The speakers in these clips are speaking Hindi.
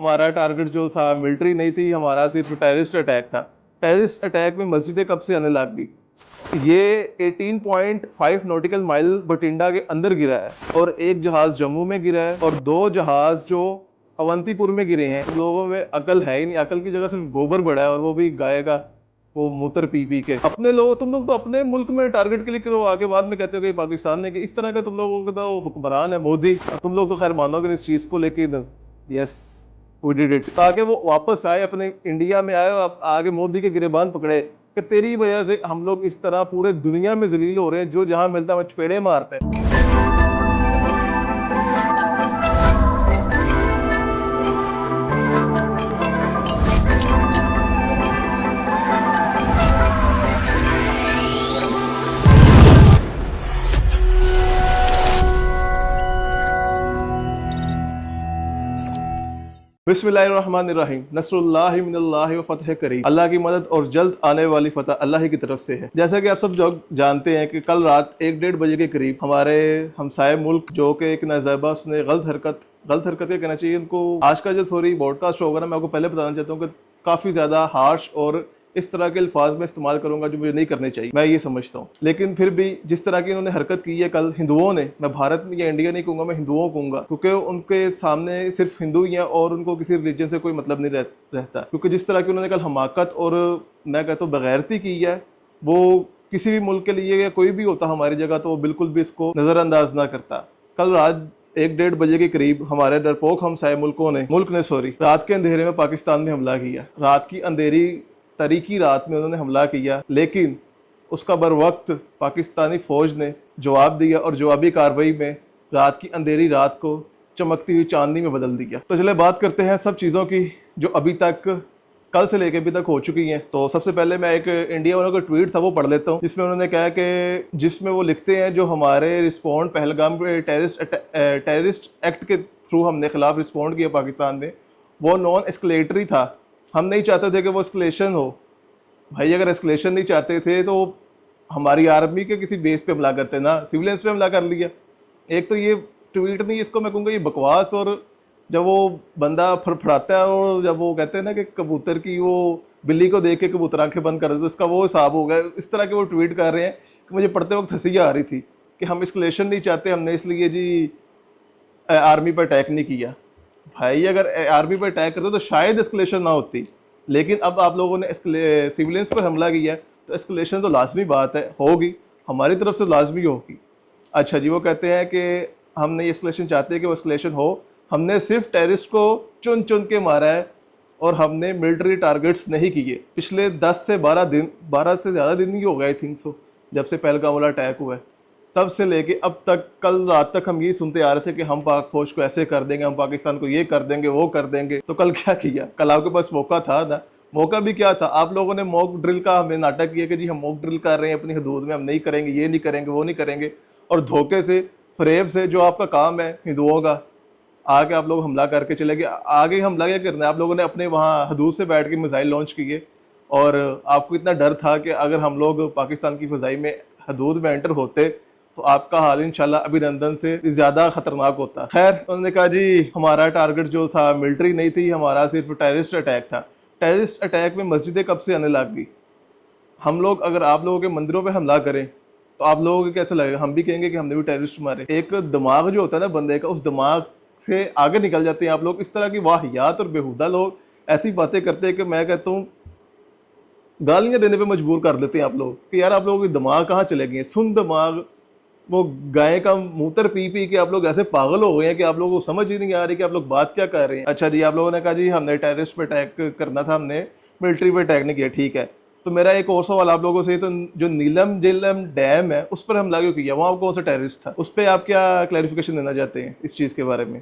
हमारा टारगेट जो था मिलिट्री नहीं थी, हमारा सिर्फ टेररिस्ट अटैक था। टेररिस्ट अटैक में मस्जिदें कब से आने लग गई? ये 18.5 नॉटिकल माइल बठिंडा के अंदर गिरा है और एक जहाज जम्मू में गिरा है और दो जहाज जो अवंतीपुर में गिरे हैं। लोगों में अकल है ही नहीं, अकल की जगह सिर्फ गोबर बढ़ा है और वो भी गाय का, वो मूत्र पी पी के। अपने लोग, तुम लोग तो अपने मुल्क में टारगेट क्लिक करो, आके बाद में कहते हो कि पाकिस्तान ने कि इस तरह का तुम लोगों का तो हुक्मरान है मोदी। तुम लोग तो खैर मानोगे नहीं इस चीज को, लेकिन यस वी डिड इट, ताकि वो वापस आए अपने इंडिया में आए और आगे मोदी के गिरेबान पकड़े कि तेरी वजह से हम लोग इस तरह पूरे दुनिया में जलील हो रहे हैं, जो जहां मिलता है चपेड़े मारते हैं। बिस्मिल्लाहिर्रहमानिर्रहीम। नस्रुल्लाहि मिनल्लाहि व फतह करीम। अल्लाह की मदद और जल्द आने वाली फतह अल्लाह ही की तरफ से है। जैसा कि आप सब लोग जानते हैं कि कल रात 1-1:30 बजे के करीब हमारे हमसाये मुल्क जो कि एक नज़ाबा, उसने गलत हरकत क्या कहना चाहिए उनको, आज का जो सॉरी ब्रॉडकास्ट होगा ना, मैं आपको पहले बताना चाहता हूँ कि काफ़ी ज़्यादा हार्श और इस तरह के अल्फाज में इस्तेमाल करूंगा जो मुझे नहीं करने चाहिए, मैं ये समझता हूँ। लेकिन फिर भी जिस तरह की इन्होंने हरकत की है कल हिंदुओं ने, मैं भारत या इंडिया नहीं कहूँगा, मैं हिंदुओं कहूँगा, क्योंकि उनके सामने सिर्फ हिंदू ही हैं और उनको किसी रिलीजन से कोई मतलब नहीं रहता। क्योंकि जिस तरह की उन्होंने कल हमाकत और मैं कहता हूँ बगैरती की है, वो किसी भी मुल्क के लिए या कोई भी होता हमारी जगह तो वो बिल्कुल भी इसको नज़रअंदाज ना करता। कल रात 1-1:30 बजे के करीब हमारे डरपोक हमसाये मुल्क ने रात के अंधेरे में पाकिस्तान में हमला किया। रात की अंधेरी तारीकी रात में उन्होंने हमला किया, लेकिन उसका बर वक्त पाकिस्तानी फ़ौज ने जवाब दिया और जवाबी कार्रवाई में रात की अंधेरी रात को चमकती हुई चांदनी में बदल दिया। तो चले बात करते हैं सब चीज़ों की जो अभी तक, कल से लेकर अभी तक हो चुकी हैं। तो सबसे पहले मैं एक इंडिया वालों का ट्वीट था वो पढ़ लेता हूँ, जिसमें उन्होंने कहा कि, जिसमें वो लिखते हैं जो हमारे रिस्पॉन्ड पहलगाम टेररिस्ट एक्ट के थ्रू हमने खिलाफ रिस्पॉन्ड किया पाकिस्तान में, वो नॉन एस्केलेटरी था। हम नहीं चाहते थे कि वो एस्केलेशन हो। भाई अगर एस्केलेशन नहीं चाहते थे तो हमारी आर्मी के किसी बेस पे हमला करते ना, सिविलियंस पे हमला कर लिया। एक तो ये ट्वीट नहीं, इसको मैं कहूँगा ये बकवास। और जब वो बंदा फड़फड़ाता है और जब वो कहते हैं ना कि कबूतर की, वो बिल्ली को देख के कबूतर आंखें बंद कर देते, तो इसका वो हिसाब हो गया। इस तरह के वो ट्वीट कर रहे हैं कि मुझे पढ़ते वक्त हंसी आ रही थी कि हम एस्केलेशन नहीं चाहते, हमने इसलिए जी आर्मी पर अटैक नहीं किया। भाई अगर आर्मी पर अटैक करते तो शायद एस्केलेशन ना होती, लेकिन अब आप लोगों ने सिविलियंस पर हमला किया तो एस्केलेशन तो लाजमी बात है, होगी, हमारी तरफ से लाजमी होगी। अच्छा जी, वो कहते हैं कि हम नहीं एस्केलेशन चाहते कि वो एस्केलेशन हो, हमने सिर्फ टेररिस्ट को चुन चुन के मारा है और हमने मिलिट्री टारगेट्स नहीं किए। पिछले 10 से 12 से ज़्यादा दिन ही हो गए, आई थिंक सो, जब से पहलगाम वाला अटैक हुआ है, तब से लेके अब तक, कल रात तक हम ये सुनते आ रहे थे कि हम पाक फौज को ऐसे कर देंगे, हम पाकिस्तान को ये कर देंगे, वो कर देंगे। तो कल क्या किया? कल आपके पास मौका था ना, मौका भी क्या था, आप लोगों ने मॉक ड्रिल का हमें नाटक किया कि जी हम मॉक ड्रिल कर रहे हैं अपनी हदूद में, हम नहीं करेंगे, ये नहीं करेंगे, वो नहीं करेंगे। और धोखे से, फरेब से, जो आपका काम है हिंदुओं का, आगे आप लोग हमला करके चले गए। आगे हमला क्या करना है, आप लोगों ने अपने वहाँ हदूद से बैठ के मिसाइल लॉन्च किए और आपको इतना डर था कि अगर हम लोग पाकिस्तान की फ़ज़ाई में हदूद में एंटर होते तो आपका हाल इंशाल्लाह अभिनंदन से ज़्यादा ख़तरनाक होता। खैर, उन्होंने कहा जी हमारा टारगेट जो था मिलिट्री नहीं थी, हमारा सिर्फ टेररिस्ट अटैक था। टेररिस्ट अटैक में मस्जिदें कब से आने लग गई? हम लोग अगर आप लोगों के मंदिरों पे हमला करें तो आप लोगों को कैसे लगेगा? हम भी कहेंगे कि हमने भी टेररिस्ट मारे। एक दिमाग जो होता है ना बंदे का, उस दिमाग से आगे निकल जाते हैं आप लोग। इस तरह की वाहियात और बेहुदा लोग ऐसी बातें करते हैं कि मैं कहता हूँ गालियाँ देने पे मजबूर कर देते हैं आप लोग कि यार आप लोगों के दिमाग कहाँ चले गए, सुन दिमाग। वो गाय का मूत्र पी पी के आप लोग ऐसे पागल हो गए हैं कि आप लोगों को समझ ही नहीं आ रही कि आप लोग बात क्या कर रहे हैं। अच्छा जी, आप लोगों ने कहा जी हमने टेररिस्ट पे अटैक करना था, हमने मिलिट्री पे अटैक नहीं किया, ठीक है। तो मेरा एक और सवाल आप लोगों से, तो जो नीलम झेलम डैम है उस पर हमला क्यों किया? वहाँ कौन सा टेररिस्ट था? उस पर आप क्या क्लैरिफिकेशन देना चाहते हैं इस चीज़ के बारे में?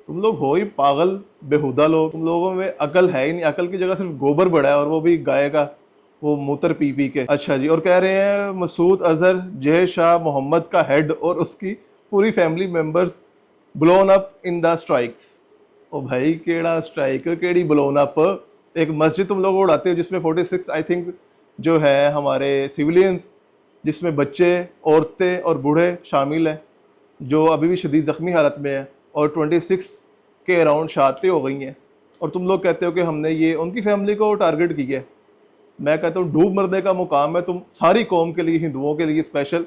तुम लोग हो ही पागल बेहुदा लोग, तुम लोगों में अकल है ही नहीं, अकल की जगह सिर्फ गोबर बढ़ा है और वो भी गाय का, वो मूत्र पी पी के। अच्छा जी, और कह रहे हैं मसूद अजहर जय शाह मोहम्मद का हेड और उसकी पूरी family members blown up in the strikes. ओ भाई केड़ा स्ट्राइक, केड़ी ब्लोन अप? एक मस्जिद तुम लोग उड़ाते हो जिसमें 46 आई थिंक जो है हमारे सिविलियंस, जिसमें बच्चे, औरतें और बूढ़े शामिल हैं, जो अभी भी शदीद ज़ख्मी हालत में है, और 26 के अराउंड शहादतें हो गई हैं। और तुम लोग कहते हो कि हमने ये उनकी फैमिली को टारगेट किया है। मैं कहता हूँ डूब मरने का मुकाम है तुम सारी कौम के लिए, हिंदुओं के लिए स्पेशल,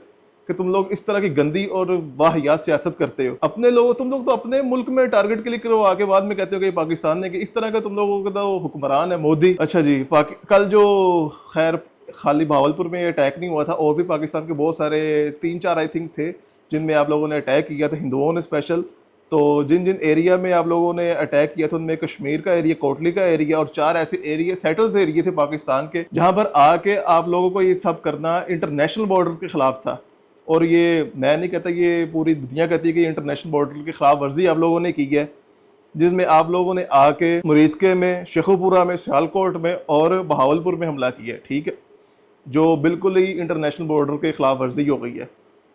कि तुम लोग इस तरह की गंदी और वाहियात सियासत करते हो। अपने लोगों, तुम लोग तो अपने मुल्क में टारगेट के लिए करवा के बाद में कहते हो कि पाकिस्तान ने, कि इस तरह का तुम लोगों का तो हुक्मरान है मोदी। अच्छा जी, कल जो खैर खाली भावलपुर में ये अटैक नहीं हुआ था, और भी पाकिस्तान के बहुत सारे 3-4 आई थिंक थे जिनमें आप लोगों ने अटैक किया था, हिंदुओं ने स्पेशल। तो जिन जिन एरिया में आप लोगों ने अटैक किया था उनमें कश्मीर का एरिया, कोटली का एरिया और 4 ऐसे एरिया सेटल्स एरिया थे पाकिस्तान के, जहां पर आके आप लोगों को ये सब करना इंटरनेशनल बॉर्डर्स के खिलाफ था। और ये मैं नहीं कहता, ये पूरी दुनिया कहती है कि इंटरनेशनल बॉर्डर की खिलाफ वर्जी आप लोगों ने की है, जिसमें आप लोगों ने आके मुरीदके में, शेखुपुरा में, सियालकोट में और बहावलपुर में हमला किया है, ठीक है, जो बिल्कुल ही इंटरनेशनल बॉर्डर के खिलाफ वर्जी हो गई है।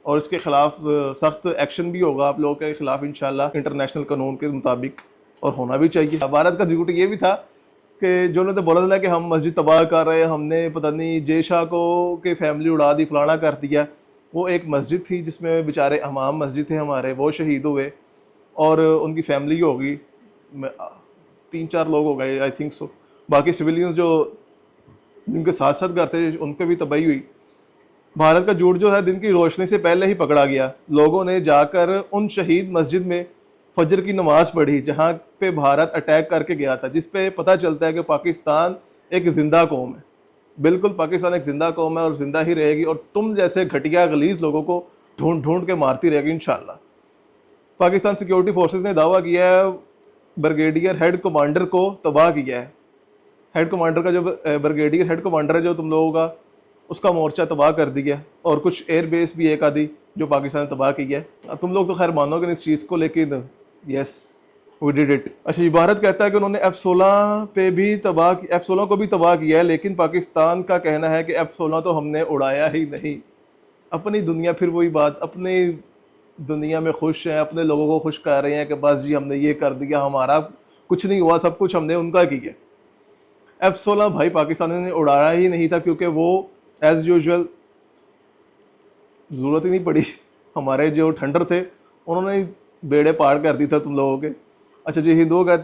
और इसके खिलाफ सख्त एक्शन भी होगा आप लोगों के खिलाफ इंशाल्लाह, इंटरनेशनल कानून के मुताबिक, और होना भी चाहिए। भारत का झूठ ये भी था कि जो उन्होंने बोला था कि हम मस्जिद तबाह कर रहे हैं, हमने पता नहीं जय शाह को के फैमिली उड़ा दी, फलाना कर दिया। वो एक मस्जिद थी जिसमें बेचारे इमाम मस्जिद थे हमारे, वो शहीद हुए और उनकी फैमिली होगी 3-4 लोग हो गए आई थिंक सो। बाकी सिविलियंस जो जिनके साथ साथ घर थे उनके भी तबाही हुई। भारत का झूठ जो है दिन की रोशनी से पहले ही पकड़ा गया। लोगों ने जाकर उन शहीद मस्जिद में फजर की नमाज पढ़ी जहाँ पे भारत अटैक करके गया था, जिस पे पता चलता है कि पाकिस्तान एक जिंदा कौम है। बिल्कुल पाकिस्तान एक जिंदा कौम है और जिंदा ही रहेगी, और तुम जैसे घटिया गलीज लोगों को ढूंढ ढूंढ के मारती रहेगी इंशाल्लाह। पाकिस्तान सिक्योरिटी फोर्सेस ने दावा किया है ब्रिगेडियर हेड कमांडर को तबाह किया है। हेड कमांडर का जो ब्रिगेडियर हेड कमांडर है जो तुम लोगों का, उसका मोर्चा तबाह कर दिया, और कुछ एयर बेस भी एक आधी जो पाकिस्तान ने तबाह की है। अब तुम लोग तो खैर मानोगे नहीं इस चीज़ को, लेकिन यस वी डिड इट। अच्छा, ये भारत कहता है कि उन्होंने F-16 पे भी F-16 को भी तबाह किया है, लेकिन पाकिस्तान का कहना है कि F-16 तो हमने उड़ाया ही नहीं। अपनी दुनिया, फिर वही बात, अपनी दुनिया में खुश हैं, अपने लोगों को खुश कर रहे हैं कि बस जी हमने ये कर दिया, हमारा कुछ नहीं हुआ, सब कुछ हमने उनका किया। F-16 भाई पाकिस्तान ने उड़ाया ही नहीं था, क्योंकि वो एज़ यूजुअल ज़रूरत ही नहीं पड़ी। हमारे जो ठंडर थे उन्होंने बेड़े पार कर दी था तुम लोगों के। अच्छा जी, हिंदुओं का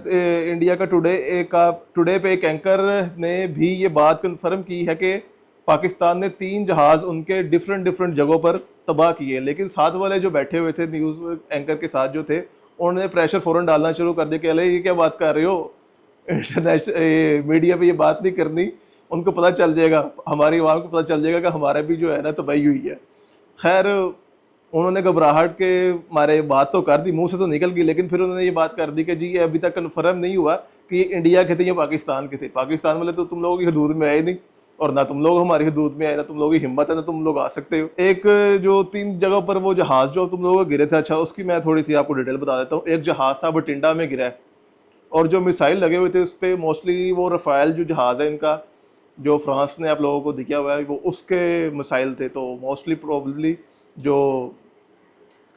इंडिया का टुडे पे एक एंकर ने भी ये बात कंफर्म की है कि पाकिस्तान ने 3 जहाज़ उनके डिफरेंट जगहों पर तबाह किए, लेकिन साथ वाले जो बैठे हुए थे न्यूज़ एंकर के साथ जो थे, उन्होंने प्रेशर फ़ौरन डालना शुरू कर दिया कि अरे ये क्या बात कर रहे हो, इंटरनेशनल मीडिया पे ये बात नहीं करनी, उनको पता चल जाएगा, हमारी आवाम को पता चल जाएगा कि हमारा भी जो है ना तबाही हुई है। खैर उन्होंने घबराहट के मारे बात तो कर दी, मुंह से तो निकल गई, लेकिन फिर उन्होंने ये बात कर दी कि जी ये अभी तक कन्फर्म नहीं हुआ कि ये इंडिया के थे या पाकिस्तान के थे। पाकिस्तान वाले तो तुम लोगों की हदूद में आए नहीं, और ना तुम लोग हमारी हदूद में आए, ना तुम लोगों की हिम्मत है, ना तुम लोग आ सकते हो। एक जो 3 जगहों पर वो जहाज़ जो तुम लोगों को गिरे थे, अच्छा उसकी मैं थोड़ी सी आपको डिटेल बता देता हूँ। एक जहाज़ था बठिंडा में गिरा है, और जो मिसाइल लगे हुए थे उस पर मोस्टली वो रफ़ाइल जो जहाज़ है इनका, जो फ्रांस ने आप लोगों को दिया हुआ है, वो उसके मिसाइल थे। तो मोस्टली प्रोबेबली जो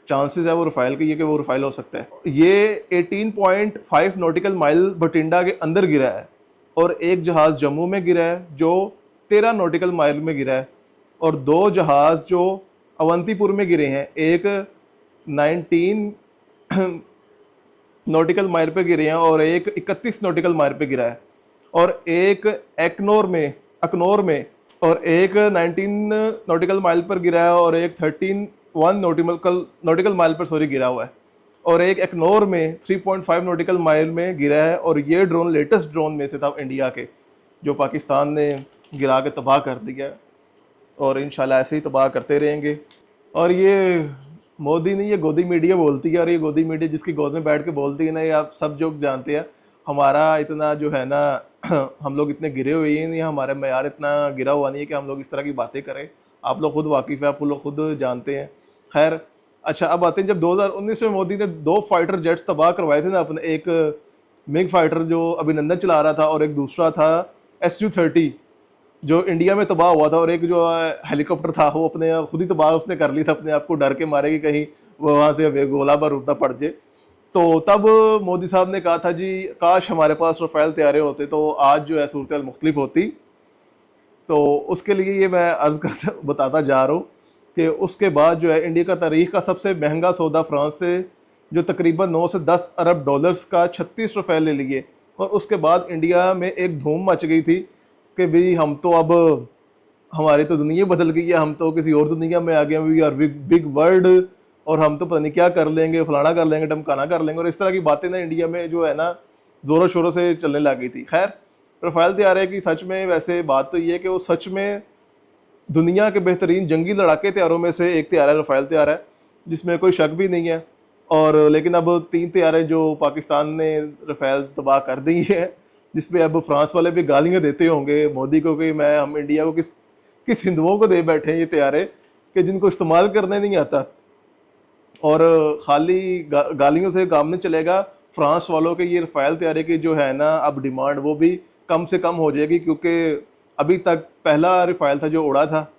चांसेस है वो रफ़ाइल के, ये कि वो रफ़ाइल हो सकता है। ये 18.5 नॉटिकल माइल बठिंडा के अंदर गिरा है, और एक जहाज़ जम्मू में गिरा है जो 13 नॉटिकल माइल में गिरा है, और 2 जहाज़ जो अवंतीपुर में गिरे हैं, एक 19 नॉटिकल माइल पे गिरे हैं और एक 31 नॉटिकल माइल पे गिरा है, और एक अकनौर में और एक 19 नॉटिकल माइल पर गिरा है, और एक 1 नॉटिकल माइल पर गिरा हुआ है, और एक अकनौर में 3.5 नॉटिकल माइल में गिरा है। और ये ड्रोन लेटेस्ट ड्रोन में से था इंडिया के, जो पाकिस्तान ने गिरा के तबाह कर दिया, और इंशाल्लाह ऐसे ही तबाह करते रहेंगे। और ये मोदी नहीं, ये गोदी मीडिया बोलती है, और ये गोदी मीडिया जिसकी गोद में बैठ के बोलती है ना, ये आप सब जो जानते हैं। हमारा इतना जो है ना हम लोग इतने गिरे हुए ही नहीं, हमारा मयार इतना गिरा हुआ नहीं है कि हम लोग इस तरह की बातें करें। आप लोग खुद वाकिफ़ है, आप लोग खुद जानते हैं। खैर अच्छा, अब आते हैं जब 2019 में मोदी ने 2 फाइटर जेट्स तबाह करवाए थे ना अपने, एक मिग फाइटर जो अभिनंदन चला रहा था, और एक दूसरा था Su-30 जो इंडिया में तबाह हुआ था, और एक जो हेलीकॉप्टर था वो अपने खुद ही तबाह उसने कर ली था अपने आप को, डर के मारे कि कहीं वो वहाँ से गोला बारूद ना पड़ जाए। तो तब मोदी साहब ने कहा था जी काश हमारे पास रफ़ाइल तैयारे होते तो आज जो है सूरत मुख्तलिफ होती। तो उसके लिए ये मैं अर्ज़ करता बताता जा रहा हूँ कि उसके बाद जो है इंडिया का तारीख़ का सबसे महंगा सौदा फ्रांस से, जो तकरीबन 9 से 10 अरब डॉलर्स का 36 रफ़ाइल ले लिए, और उसके बाद इंडिया में एक धूम मच गई थी कि भाई हम तो अब हमारी तो दुनिया बदल गई है, हम तो किसी और दुनिया में आ गए, we are big big world, और हम तो पता नहीं क्या कर लेंगे, फलाना कर लेंगे, ढमकाना कर लेंगे, और इस तरह की बातें ना इंडिया में जो है ना ज़ोरों शोरों से चलने लग गई थी। खैर, रफ़ाल तैयारे की सच में वैसे बात तो ये है कि वो सच में दुनिया के बेहतरीन जंगी लड़ाके तैयारों में से एक तैयार है, रफ़ाल तैयार है, जिसमें कोई शक भी नहीं है। और लेकिन अब 3 तैयारें जो पाकिस्तान ने रफ़ाल तबाह कर दी है, जिसपे अब फ्रांस वाले भी गालियाँ देते होंगे मोदी को कि हम इंडिया को किस हिंदुओं को दे बैठे हैं ये तैयारे कि जिनको इस्तेमाल करने नहीं आता। और खाली गालियों से काम नहीं चलेगा, फ्रांस वालों के ये रफ़ाल तैयारे की जो है ना अब डिमांड वो भी कम से कम हो जाएगी, क्योंकि अभी तक पहला रफ़ाल था जो उड़ा था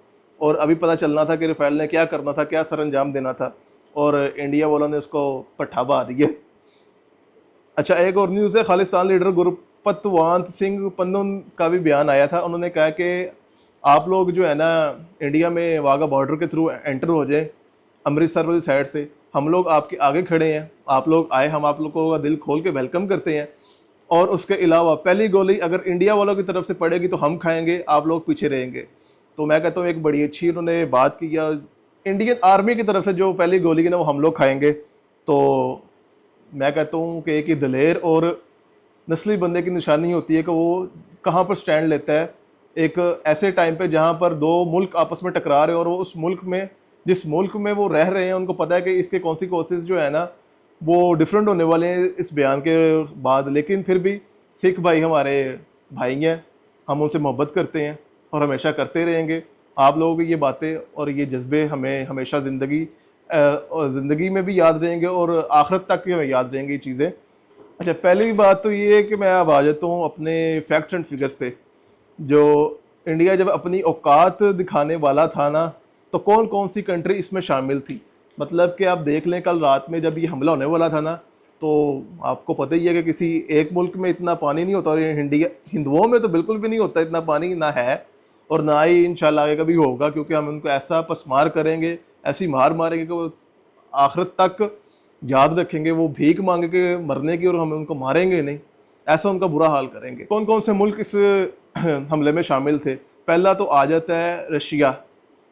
और अभी पता चलना था कि रफ़ाल ने क्या करना था, क्या सर अंजाम देना था, और इंडिया वालों ने उसको पट्ठा बहा दिया। अच्छा, एक और न्यूज़ है, खालिस्तान लीडर गुरपतवंत सिंह पन्नू का भी बयान आया था। उन्होंने कहा कि आप लोग जो है ना इंडिया में वाघा बॉर्डर के थ्रू एंटर हो जाए अमृतसर वाली साइड से, हम लोग आपके आगे खड़े हैं, आप लोग आए, हम आप लोगों का दिल खोल के वेलकम करते हैं। और उसके अलावा पहली गोली अगर इंडिया वालों की तरफ से पड़ेगी तो हम खाएंगे, आप लोग पीछे रहेंगे। तो मैं कहता हूँ एक बड़ी अच्छी उन्होंने बात की, यार इंडियन आर्मी की तरफ से जो पहली गोली की ना वो हम लोग खाएंगे। तो मैं कहता हूँ कि एक ही दिलेर और नस्ली बंदे की निशानी होती है कि वो कहाँ पर स्टैंड लेता है एक ऐसे टाइम पे जहाँ पर दो मुल्क आपस में टकरा रहे हैं, और वो उस मुल्क में जिस मुल्क में वो रह रहे हैं उनको पता है कि इसके कॉन्सिक्वेंसेस जो है ना वो डिफरेंट होने वाले हैं इस बयान के बाद। लेकिन फिर भी सिख भाई हमारे भाई हैं, हम उनसे मोहब्बत करते हैं और हमेशा करते रहेंगे। आप लोगों की ये बातें और ये जज्बे हमें हमेशा ज़िंदगी में भी याद रहेंगे और आखिरत तक हमें याद रहेंगी ये चीज़ें। अच्छा, पहली बात तो ये है कि मैं अब आ जाता हूँ अपने फैक्ट्स एंड फिगर्स पे। जो इंडिया जब अपनी औकात दिखाने वाला था ना, तो कौन कौन सी कंट्री इसमें शामिल थी। मतलब कि आप देख लें, कल रात में जब ये हमला होने वाला था ना, तो आपको पता ही है कि किसी एक मुल्क में इतना पानी नहीं होता, और हिंदुओं में तो बिल्कुल भी नहीं होता इतना पानी, ना है और ना ही इंशाल्लाह आगे कभी होगा, क्योंकि हम उनको ऐसा पसमार करेंगे, ऐसी मार मारेंगे कि वो आखिरत तक याद रखेंगे, वो भीख मांगे के मरने की, और हम उनको मारेंगे नहीं, ऐसा उनका बुरा हाल करेंगे। कौन कौन से मुल्क इस हमले में शामिल थे। पहला तो आ जाता है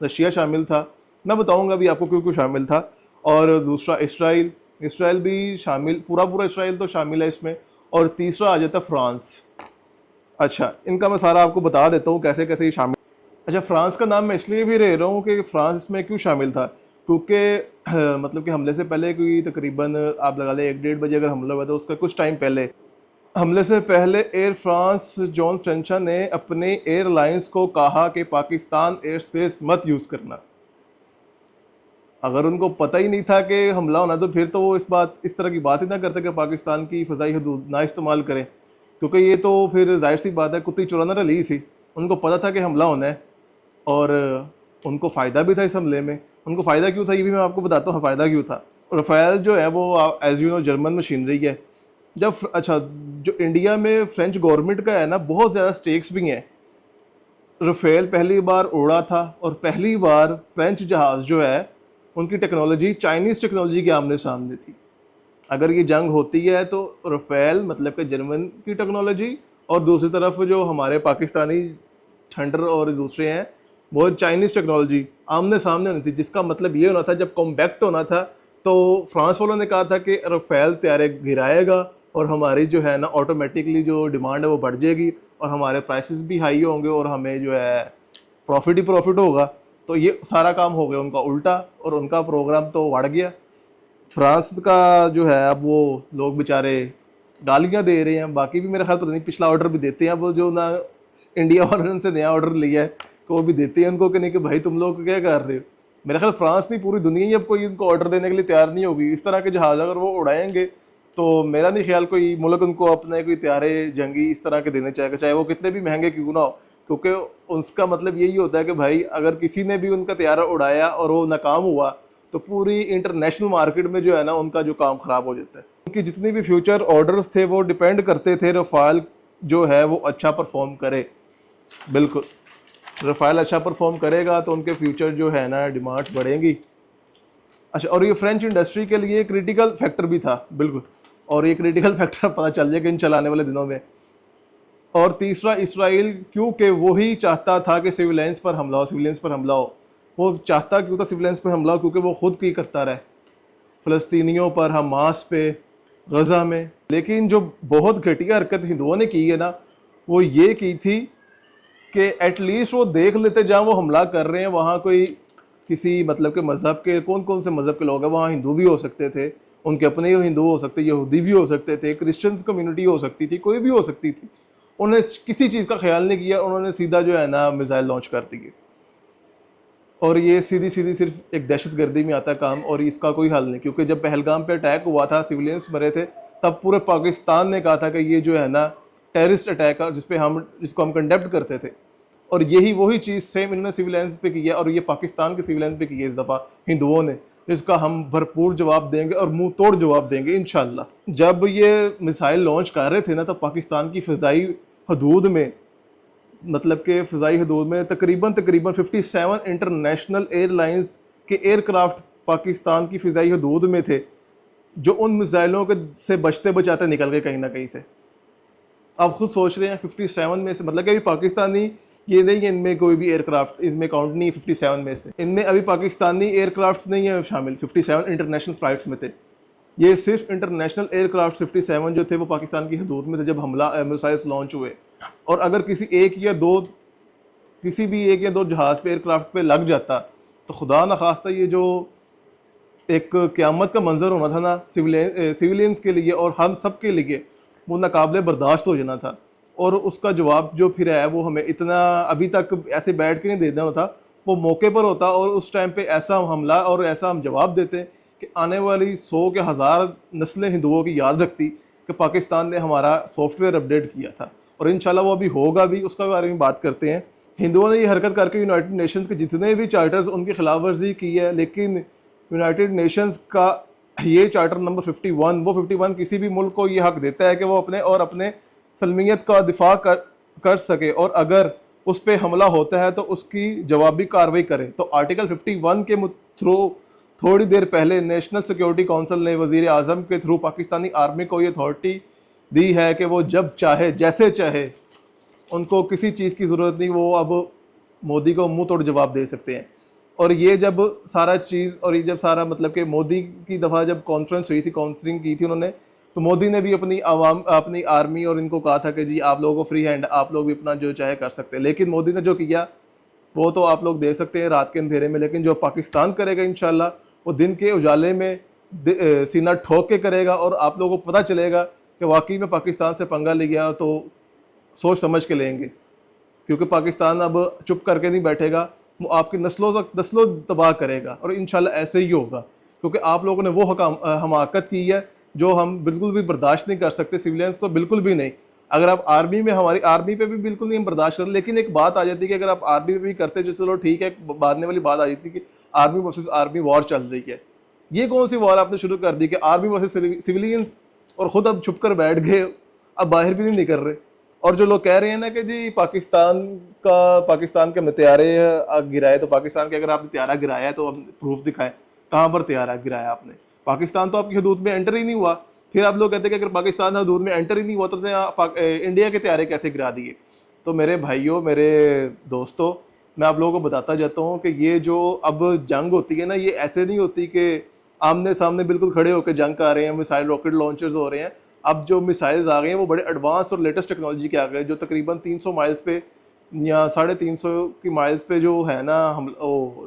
रशिया शामिल था, मैं बताऊंगा अभी आपको क्यों क्यों शामिल था। और दूसरा इसराइल भी शामिल, पूरा इसराइल तो शामिल है इसमें। और तीसरा आ जाता है फ्रांस। अच्छा, इनका मैं सारा आपको बता देता हूँ कैसे कैसे ये शामिल। अच्छा, फ्रांस का नाम मैं इसलिए भी ले रहा हूँ कि फ्रांस इसमें क्यों शामिल था, क्योंकि मतलब कि हमले से पहले कोई तकरीबन आप लगा लें 1-1:30 बजे अगर हमला हुआ था, उसका कुछ टाइम पहले, हमले से पहले एयर फ्रांस जॉन फ्रेंचा ने अपने एयरलाइंस को कहा कि पाकिस्तान एयर स्पेस मत यूज़ करना। अगर उनको पता ही नहीं था कि हमला होना, तो फिर तो वो इस तरह की बात ही ना करते कि पाकिस्तान की फ़ज़ाई हदूद ना इस्तेमाल करें, क्योंकि ये तो फिर जाहिर सी बात है कुत्ती चुराना रली सी। उनको पता था कि हमला होना है, और उनको फ़ायदा भी था इस हमले में। उनको फ़ायदा क्यों था ये भी मैं आपको बताता हूँ, फ़ायदा क्यों था। रफ़ाल जो है वो as you know German machinery है। अच्छा, जो इंडिया में फ्रेंच गवर्नमेंट का है ना, बहुत ज़्यादा स्टेक्स भी हैं। रफ़ेल पहली बार उड़ा था, और पहली बार फ्रेंच जहाज़ जो है उनकी टेक्नोलॉजी चाइनीज़ टेक्नोलॉजी के आमने सामने थी। अगर ये जंग होती है तो रफ़ेल मतलब कि जर्मन की टेक्नोलॉजी, और दूसरी तरफ जो हमारे पाकिस्तानी थंडर और दूसरे हैं वो चाइनीज़ टेक्नोलॉजी आमने सामने होनी थी, जिसका मतलब ये होना था जब कॉम्बैक्ट होना था तो फ्रांस वालों ने कहा था कि रफ़ेल तैयारे गिराएगा और हमारी जो है ना ऑटोमेटिकली जो डिमांड है वो बढ़ जाएगी और हमारे प्राइसेस भी हाई होंगे और हमें जो है प्रॉफिट ही प्रॉफिट होगा। तो ये सारा काम हो गया उनका उल्टा, और उनका प्रोग्राम तो बढ़ गया। फ्रांस का जो है अब वो लोग बेचारे गालियाँ दे रहे हैं, बाकी भी मेरे ख्याल पता नहीं पिछला ऑर्डर भी देते हैं वो जो ना इंडिया वालों ने नया ऑर्डर लिया है, तो वो भी देते हैं उनको कि नहीं कि भाई तुम लोग क्या कर रहे हो। मेरा ख्याल फ्रांस नहीं पूरी दुनिया ही अब कोई उनको ऑर्डर देने के लिए तैयार नहीं होगी। इस तरह के जहाज़ अगर वो उड़ाएंगे तो मेरा नहीं ख्याल कोई मुल्क उनको अपने कोई तैयारे जंगी इस तरह के देने चाहेगा, चाहे वो कितने भी महंगे क्यों ना हो, क्योंकि उसका मतलब यही होता है कि भाई अगर किसी ने भी उनका तैयारा उड़ाया और वो नाकाम हुआ तो पूरी इंटरनेशनल मार्केट में जो है ना उनका जो काम ख़राब हो जाता है। उनकी जितनी भी फ्यूचर ऑर्डर्स थे वो डिपेंड करते थे रफ़ाल जो है वो अच्छा परफॉर्म करे। बिल्कुल, रफ़ाल अच्छा परफॉर्म करेगा तो उनके फ्यूचर जो है ना डिमांड्स बढ़ेंगी। अच्छा, और ये फ्रेंच इंडस्ट्री के लिए क्रिटिकल फैक्टर भी था। बिल्कुल, और ये क्रिटिकल फैक्टर पता चल जाएगा इन चलाने वाले दिनों में। और तीसरा, इसराइल क्योंकि वही चाहता था कि सिविलियंस पर हमला हो, वो चाहता क्यों था सिविलियंस पर हमला हो, क्योंकि वो खुद की करता रहे फ़लस्तीनियों पर, हमास पे, गज़ा में। लेकिन जो बहुत घटिया हरकत हिंदुओं ने की है ना, वो ये की थी कि एटलीस्ट वो देख लेते जहाँ वो हमला कर रहे हैं वहाँ कोई किसी मतलब के मज़हब के, कौन कौन से मज़हब के लोग हैं वहाँ, हिंदू भी हो सकते थे, उनके अपने ही हिंदू हो सकते, यहूदी भी हो सकते थे, क्रिश्चियंस कम्युनिटी हो सकती थी, कोई भी हो सकती थी। उन्होंने किसी चीज़ का ख्याल नहीं किया, उन्होंने सीधा जो है ना मिसाइल लॉन्च कर दिए। और ये सीधी सीधी सिर्फ एक दहशतगर्दी में आता काम, और इसका कोई हल नहीं। क्योंकि जब पहलगाम पे अटैक हुआ था, सिविलियंस मरे थे, तब पूरे पाकिस्तान ने कहा था कि ये जो है ना टेररिस्ट अटैक है जिसको हम कंडेप्ट करते थे। और यही वही चीज़ सेम इन्होंने सिविलियंस पे की है, और ये पाकिस्तान के सिविलियंस पे की है इस दफ़ा हिंदुओं ने, जिसका हम भरपूर जवाब देंगे और मुंह तोड़ जवाब देंगे इंशाल्लाह। जब ये मिसाइल लॉन्च कर रहे थे ना, तब पाकिस्तान की फ़िज़ाई हदूद में, मतलब कि फ़िज़ाई हदूद में तकरीबन 57 इंटरनेशनल एयरलाइंस के एयरक्राफ्ट पाकिस्तान की फ़िज़ाई हदूद में थे, जो उन मिसाइलों के से बचते बचाते निकल गए कहीं ना कहीं से। आप खुद सोच रहे हैं 57 में से, मतलब कि अभी पाकिस्तानी ये नहीं है इनमें कोई भी एयरक्राफ्ट इसमें काउंट नहीं, 57 में से इनमें अभी पाकिस्तानी एयरक्राफ्ट नहीं है शामिल, 57 इंटरनेशनल फ़्लाइट्स में थे। ये सिर्फ इंटरनेशनल एयरक्राफ्ट 57 जो थे वो पाकिस्तान की हदूद में थे जब हमला मिसाइल्स लॉन्च हुए। और अगर किसी भी एक या दो जहाज़ पे, एयरक्राफ्ट पे लग जाता, तो खुदा न खास्ता ये जो एक क़यामत का मंजर होना था ना सिविलियंस के लिए और हम सब के लिए, वो नाकाबिले बर्दाश्त हो जाना था। और उसका जवाब जो फिर है वो हमें इतना अभी तक ऐसे बैठ के नहीं देना होता, वो मौके पर होता, और उस टाइम पे ऐसा हमला और ऐसा हम जवाब देते कि आने वाली 100 के 1000 नस्लें हिंदुओं की याद रखती कि पाकिस्तान ने हमारा सॉफ्टवेयर अपडेट किया था। और इंशाल्लाह वो अभी होगा भी, उसका बारे में बात करते हैं। हिंदुओं ने ये हरकत करके यूनाइटेड नेशंस के जितने भी चार्टर्स उनकी खिलाफ वर्जी की है, लेकिन यूनाइटेड नेशंस का ये चार्टर नंबर 51, वो 51 किसी भी मुल्क को ये हक देता है कि वो अपने सलमियत का दिफा कर सके, और अगर उस पर हमला होता है तो उसकी जवाबी कार्रवाई करे। तो आर्टिकल 51 के थ्रू थोड़ी देर पहले नेशनल सिक्योरिटी काउंसिल ने वज़ीर आज़म के थ्रू पाकिस्तानी आर्मी को ये अथॉरिटी दी है कि वो जब चाहे जैसे चाहे, उनको किसी चीज़ की ज़रूरत नहीं, वो अब मोदी को मुंह तोड़ जवाब दे सकते हैं। और ये जब सारा मतलब कि मोदी की दफ़ा जब कॉन्फ्रेंस हुई थी, काउंसलिंग की थी उन्होंने, तो मोदी ने भी अपनी आर्मी और इनको कहा था कि जी आप लोगों को फ्री हैंड, आप लोग भी अपना जो चाहे कर सकते हैं। लेकिन मोदी ने जो किया वो तो आप लोग देख सकते हैं रात के अंधेरे में, लेकिन जो पाकिस्तान करेगा इंशाल्लाह वो दिन के उजाले में सीना ठोक के करेगा, और आप लोगों को पता चलेगा कि वाकई में पाकिस्तान से पंगा ले गया तो सोच समझ के लेंगे। क्योंकि पाकिस्तान अब चुप करके नहीं बैठेगा, वो आपकी नस्लों तबाह करेगा, और इंशाल्लाह ऐसे ही होगा। क्योंकि आप लोगों ने वो हमाकत की है जो हम बिल्कुल भी बर्दाश्त नहीं कर सकते, सिविलियंस तो बिल्कुल भी नहीं। अगर आप आर्मी में, हमारी आर्मी पे भी बिल्कुल नहीं हम बर्दाश्त करते। लेकिन एक बात आ जाती है कि अगर आप आर्मी पे भी करते जो चलो ठीक है, बांधने वाली बात आ जाती है कि आर्मी वर्सेस आर्मी वॉर चल रही है। ये कौन सी वॉर आपने शुरू कर दी कि आर्मी वर्सेस सिविलियंस, और ख़ुद अब छुप कर बैठ गए, अब बाहर भी नहीं निकल रहे। और जो लोग कह रहे हैं ना कि जी पाकिस्तान के हमने तैयारे गिराए, तो पाकिस्तान के अगर आपने तैयारा गिराया है तो अब प्रूफ दिखाएं, कहाँ पर तैयारा गिराया आपने? पाकिस्तान तो आपकी हदूद में एंटर ही नहीं हुआ। फिर आप लोग कहते हैं कि अगर पाकिस्तान हदूद में एंटर ही नहीं हुआ तो इंडिया के तैयारे कैसे गिरा दिए? तो मेरे भाइयों, मेरे दोस्तों, मैं आप लोगों को बताता जाता हूँ कि ये जो अब जंग होती है ना, ये ऐसे नहीं होती कि आमने सामने बिल्कुल खड़े होकर जंग कर रहे हैं, मिसाइल रॉकेट लॉन्चर्स हो रहे हैं। अब जो मिसाइल्स आ गए हैं वो बड़े एडवांस और लेटेस्ट टेक्नोलॉजी के आ गए, जो तकरीबन 300 माइल्स पे या 350 की माइल्स पे जो है ना हम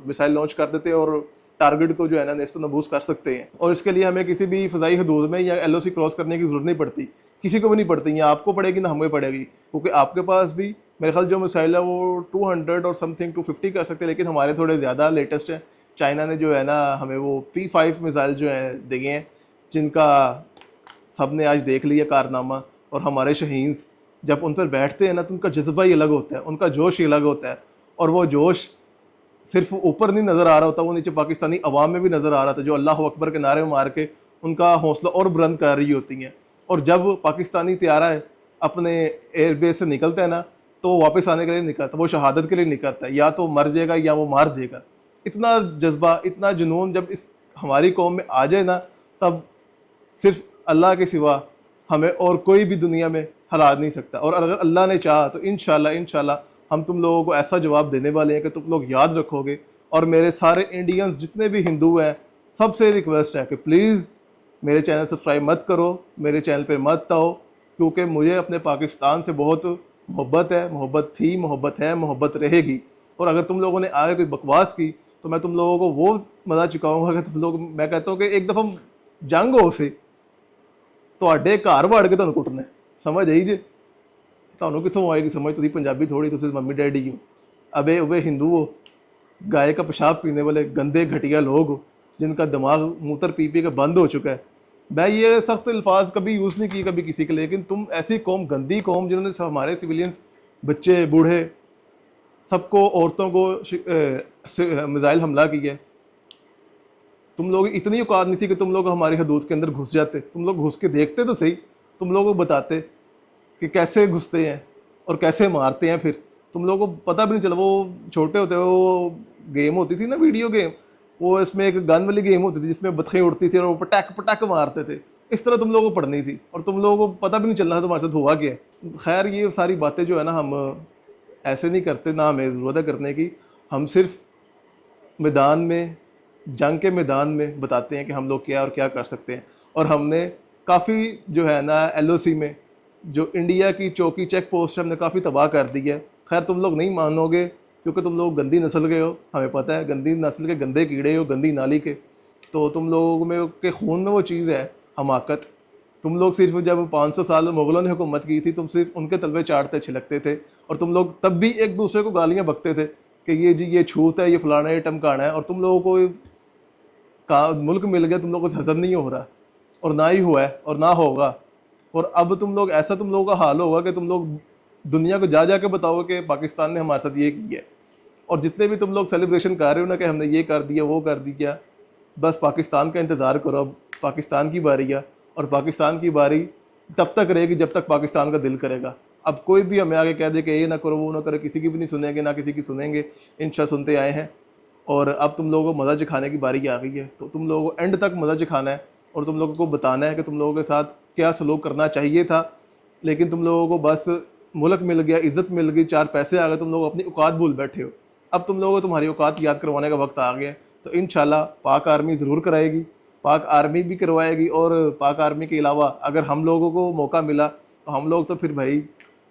मिसाइल लॉन्च कर देते हैं और टारगेट को जो है ना नेस्तो नबूस कर सकते हैं। और इसके लिए हमें किसी भी फ़िज़ाई हदूद में या LOC क्रॉस करने की ज़रूरत नहीं पड़ती, किसी को भी नहीं पड़ती। या आपको पड़ेगी ना हमें पड़ेगी, क्योंकि आपके पास भी मेरे ख्याल जो मिसाइल है वो 200 और समथिंग 250 कर सकते हैं, लेकिन हमारे थोड़े ज़्यादा लेटेस्ट हैं। चाइना ने जो है ना हमें वो P5 मिसाइल जो हैं दिए हैं, जिनका सब ने आज देख लिया कारनामा। और हमारे शहीन्स जब उन पर बैठते हैं ना तो उनका जज्बा ही अलग होता है, उनका जोश ही अलग होता है। और वो जोश सिर्फ ऊपर नहीं नज़र आ रहा होता, वो नीचे पाकिस्तानी अवाम में भी नज़र आ रहा था, जो अल्लाह अकबर के नारे मार के उनका हौसला और बुलंद कर रही होती हैं। और जब पाकिस्तानी तैयारा अपने एयरबेस से निकलता है ना, तो वापस आने के लिए निकलता, वो शहादत के लिए निकलता है, या तो मर जाएगा या वो मार देगा। इतना जज्बा, इतना जुनून जब इस हमारी कौम में आ जाए ना, तब सिर्फ अल्लाह के सिवा हमें और कोई भी दुनिया में हरा नहीं सकता। और अगर अल्लाह ने चाहा तो इंशाल्लाह हम तुम लोगों को ऐसा जवाब देने वाले हैं कि तुम लोग याद रखोगे। और मेरे सारे इंडियंस जितने भी हिंदू हैं सबसे रिक्वेस्ट है कि प्लीज़ मेरे चैनल सब्सक्राइब मत करो, मेरे चैनल पे मत आओ, क्योंकि मुझे अपने पाकिस्तान से बहुत मोहब्बत है, मोहब्बत थी, मोहब्बत है, मोहब्बत रहेगी। और अगर तुम लोगों ने आगे कोई बकवास की तो मैं तुम लोगों को वो मज़ा चुकाऊँगा कि तुम लोग, मैं कहता हूँ कि एक दफ़ा जंग हो सी ਤੁਹਾਡੇ ਘਰ ਵੜ ਕੇ ਤੁਹਾਨੂੰ ਕੁੱਟਣਾ, ਸਮਝ ਆਈ ਜੇ? ਤੁਹਾਨੂੰ ਕਿੱਥੋਂ ਆਏਗੀ समझ? ਤੁਸੀਂ ਪੰਜਾਬੀ थोड़ी, ਤੁਸੀਂ मम्मी डैडी हो, अबे उबे हिंदू हो, गाय का पेशाब पीने वाले गंदे घटिया लोग हो जिनका दिमाग मूत्र पी पी के बंद हो चुका है। मैं ये सख्त अल्फाज कभी यूज़ नहीं किए कभी किसी के, लेकिन तुम ऐसी कौम, गंदी कौम जिन्होंने हमारे सिविलियंस, बच्चे बूढ़े सबको, औरतों को मिसाइल हमला किया है। तुम लोग इतनी औकात नहीं थी कि तुम लोग हमारी हदूद के अंदर घुस जाते। तुम लोग घुस के देखते तो सही, तुम लोगों को बताते कि कैसे घुसते हैं और कैसे मारते हैं। फिर तुम लोगों को पता भी नहीं चला। वो छोटे होते वो गेम होती थी ना, वीडियो गेम, वो इसमें एक गन वाली गेम होती थी जिसमें बतखें उड़ती थी और वो पटाक पटाक मारते थे। इस तरह तुम लोगों को पढ़नी थी और तुम लोगों को पता भी नहीं चलना था तुम्हारे साथ हुआ क्या है। खैर ये सारी बातें जो है ना हम ऐसे नहीं करते, ना हमें ज़रूरत है करने की। हम सिर्फ मैदान में, जंग के मैदान में बताते हैं कि हम लोग क्या और क्या कर सकते हैं। और हमने काफ़ी जो है ना LOC में जो इंडिया की चौकी चेक पोस्ट हमने काफ़ी तबाह कर दी है। खैर तुम लोग नहीं मानोगे क्योंकि तुम लोग गंदी नस्ल के हो, हमें पता है, गंदी नस्ल के गंदे कीड़े हो, गंदी नाली के। तो तुम लोगों में के खून में वो चीज़ है, हमाकत। तुम लोग सिर्फ जब 500 साल मुग़लों ने हुकूमत की थी, तुम सिर्फ उनके तलवे चाटते छिलकते थे। और तुम लोग तब भी एक दूसरे को गालियाँ बकते थे कि ये जी ये छूत है, ये फलाना, ये टमकाना है। और तुम लोगों को का मुल्क मिल गया, तुम लोगों को हज़म नहीं हो रहा, और ना ही हुआ है और ना होगा। और अब तुम लोग, ऐसा तुम लोगों का हाल होगा कि तुम लोग दुनिया को जा के बताओ कि पाकिस्तान ने हमारे साथ ये किया है। और जितने भी तुम लोग सेलिब्रेशन कर रहे हो ना कि हमने ये कर दिया, वो कर दिया, बस पाकिस्तान का इंतज़ार करो। अब पाकिस्तान की बारी है और पाकिस्तान की बारी तब तक रहेगी जब तक पाकिस्तान का दिल करेगा। अब कोई भी हमें आगे कह दे कि ये ना करो, वो ना करो, किसी की भी नहीं सुनेंगे, ना किसी की सुनेंगे। इंशा सुनते आए हैं। और अब तुम लोगों को मज़ा चखाने की बारी आ गई है। तो तुम लोगों को एंड तक मज़ा चखाना है और तुम लोगों को बताना है कि तुम लोगों के साथ क्या सलूक करना चाहिए था। लेकिन तुम लोगों को बस मुल्क मिल गया, इज़्ज़त मिल गई, 4 पैसे आ गए, तुम लोग अपनी औकात भूल बैठे हो। अब तुम लोगों को तुम्हारी औकात याद करवाने का वक्त आ गया है। तो इंशाल्लाह पाक आर्मी ज़रूर कराएगी, पाक आर्मी भी करवाएगी। और पाक आर्मी के अलावा अगर हम लोगों को मौका मिला तो हम लोग तो फिर भाई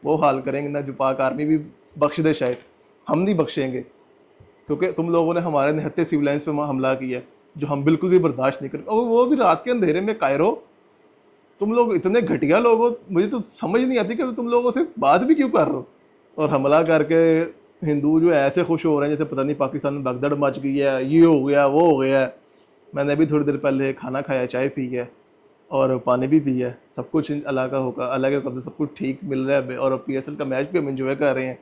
वो हाल करेंगे ना जो पाक आर्मी भी बख्श दे। शायद हम नहीं बख्शेंगे, क्योंकि तुम लोगों ने हमारे निहत्ते सिविल लाइन्स पे हमला किया जो हम बिल्कुल भी बर्दाश्त नहीं करेंगे। और वो भी रात के अंधेरे में। कायरो, तुम लोग इतने घटिया लोग हो, मुझे तो समझ नहीं आती कि तुम लोगों से बात भी क्यों कर रहे हो। और हमला करके हिंदू जो है ऐसे खुश हो रहे हैं जैसे पता नहीं पाकिस्तान में भगदड़ मच गई है, ये हो गया, वो हो गया। मैंने अभी थोड़ी देर पहले खाना खाया, चाय पी है और पानी भी पिया है। सब कुछ अल्लाह का होगा, अल्लाह के कब्ज़े सब कुछ ठीक मिल रहा है। और PSL का मैच भी हम इंजॉय कर रहे हैं,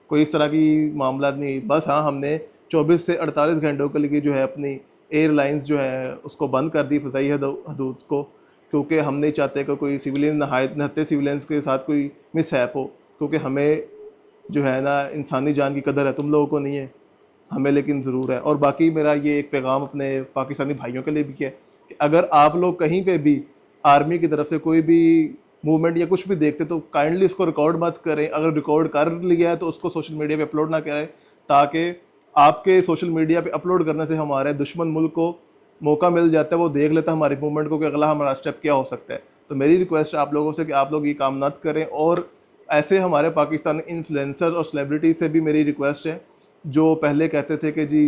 कोई इस तरह की मामला नहीं। बस हाँ, हमने 24 से 48 घंटों के लिए जो है अपनी एयरलाइंस जो है उसको बंद कर दी, फ़ज़ाई हदूद को, क्योंकि हम नहीं चाहते कि कोई सिविलियन नहत्ते सिविलियंस के साथ कोई मिसहैप हो। क्योंकि हमें जो है ना इंसानी जान की कदर है, तुम लोगों को नहीं है, हमें लेकिन ज़रूर है। और बाकी मेरा ये एक पैगाम अपने पाकिस्तानी भाइयों के लिए भी है कि अगर आप लोग कहीं पे भी आर्मी की तरफ से कोई भी मूवमेंट या कुछ भी देखते तो काइंडली उसको रिकॉर्ड मत करें। अगर रिकॉर्ड कर लिया है तो उसको सोशल मीडिया पे अपलोड ना करें, ताकि आपके सोशल मीडिया पे अपलोड करने से हमारे दुश्मन मुल्क को मौका मिल जाता है, वो देख लेता है हमारी मूवमेंट को कि अगला हमारा स्टेप क्या हो सकता है। तो मेरी रिक्वेस्ट है आप लोगों से कि आप लोग ये काम मत करें। और ऐसे हमारे पाकिस्तान इन्फ्लुएंसर और सेलिब्रिटी से भी मेरी रिक्वेस्ट है जो पहले कहते थे कि जी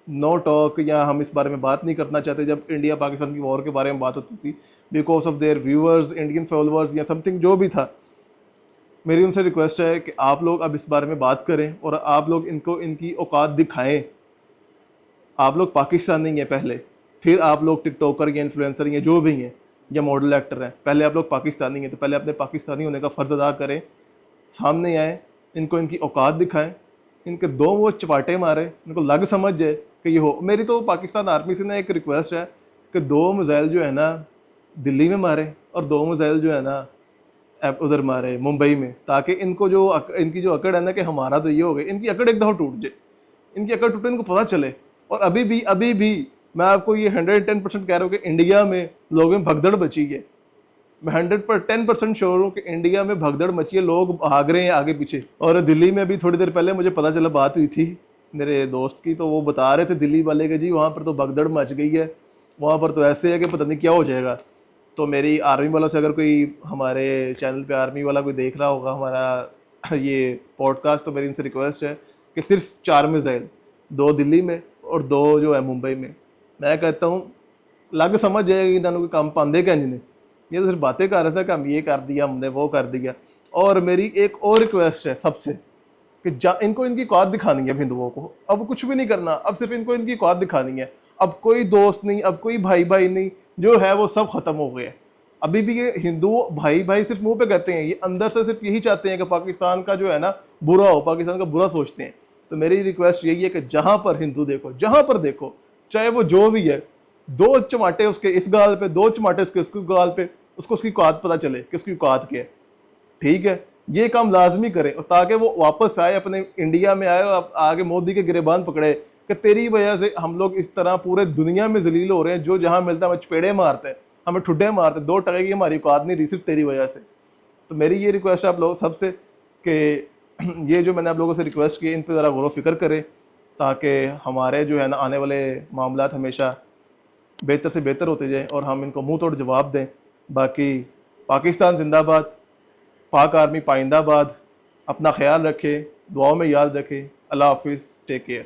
नो टॉक, या हम इस बारे में बात नहीं करना चाहते जब इंडिया पाकिस्तान की वॉर के बारे में बात होती थी, because of their viewers, Indian followers या समथिंग जो भी था। मेरी उनसे रिक्वेस्ट है कि आप लोग अब इस बारे में बात करें और आप लोग इनको इनकी औकात दिखाएं। आप लोग पाकिस्तानी हैं पहले, फिर आप लोग टिकटॉकर या इन्फ्लुएंसर या जो भी हैं या मॉडल एक्टर हैं, पहले आप लोग पाकिस्तानी हैं। तो पहले अपने पाकिस्तानी होने का फ़र्ज़ अदा करें, सामने आएँ, इनको इनकी औकात दिखाएं, इनके 2 वो चपाटे मारे, इनको लग समझ जाए कि ये हो। मेरी तो पाकिस्तान आर्मी से ना एक रिक्वेस्ट है कि 2 मिसाइल जो है ना दिल्ली में मारे और 2 मिसाइल जो है ना उधर मारे मुंबई में, ताकि इनको जो इनकी जो अकड़ है ना कि हमारा तो ये हो गया, इनकी अकड़ एक दफ़ा टूट जाए, इनकी अकड़ टूटे, इनको पता चले। और अभी भी मैं आपको ये 110% कह रहा हूँ कि इंडिया में लोगों में भगदड़ मची है। मैं 110% श्योर हूँ कि इंडिया में भगदड़ मची है, लोग भाग रहे हैं आगे पीछे। और दिल्ली में भी थोड़ी देर पहले मुझे पता चला, बात हुई थी मेरे दोस्त की, तो वो बता रहे थे दिल्ली वाले के जी वहाँ पर तो भगदड़ मच गई है, वहाँ पर तो ऐसे है कि पता नहीं क्या हो जाएगा। तो मेरी आर्मी वालों से, अगर कोई हमारे चैनल पे आर्मी वाला कोई देख रहा होगा हमारा ये पॉडकास्ट, तो मेरी इनसे रिक्वेस्ट है कि सिर्फ 4 मिसाइल, 2 दिल्ली में और 2 जो है मुंबई में। मैं कहता हूँ लग समझ जाएगा कि इन्होंने कोई काम पांदे क्या जिन्हें, ये तो सिर्फ बातें कर रहा था कि हम ये कर दिया, हमने वो कर दिया। और मेरी एक और रिक्वेस्ट है सबसे कि इनको इनकी औकात दिखानी है हिंदुओं को, अब कुछ भी नहीं करना, अब सिर्फ इनको इनकी औकात दिखानी है। अब कोई दोस्त नहीं, अब कोई भाई भाई नहीं, जो है वो सब खत्म हो गया। अभी भी ये हिंदू भाई भाई सिर्फ मुंह पे कहते हैं, ये अंदर से सिर्फ यही चाहते हैं कि पाकिस्तान का जो है ना बुरा हो, पाकिस्तान का बुरा सोचते हैं। तो मेरी रिक्वेस्ट यही है कि जहां पर हिंदू देखो, जहां पर देखो, चाहे वो जो भी है, 2 चमाटे उसके इस गाल पे, 2 चमाटे उसके गाल पे, उसको उसकी औकात पता चले कि उसकी औकात क्या है। ठीक है, ये काम लाजमी करें और ताकि वो वापस आए, अपने इंडिया में आए और आगे मोदी के गिरेबान पकड़े कि तेरी वजह से हम लोग इस तरह पूरे दुनिया में जलील हो रहे हैं, जो जहां मिलता है हमें चपेड़े मारते हैं, हमें ठुड्डे मारते हैं, 2 टके की हमारी औकात नहीं रही सिर्फ तेरी वजह से। तो मेरी ये रिक्वेस्ट है आप लोग सबसे कि ये जो मैंने आप लोगों से रिक्वेस्ट की, इन पर ज़रा गौर फिक्र करें, ताकि हमारे जो है ना आने वाले मामलात हमेशा बेहतर से बेहतर होते जाएँ और हम इनको मुंह तोड़ जवाब दें। बाकी पाकिस्तान जिंदाबाद, पाक आर्मी पाइंदाबाद। अपना ख्याल रखें, दुआओं में याद रखें। अल्लाह हाफिज़, टेक केयर।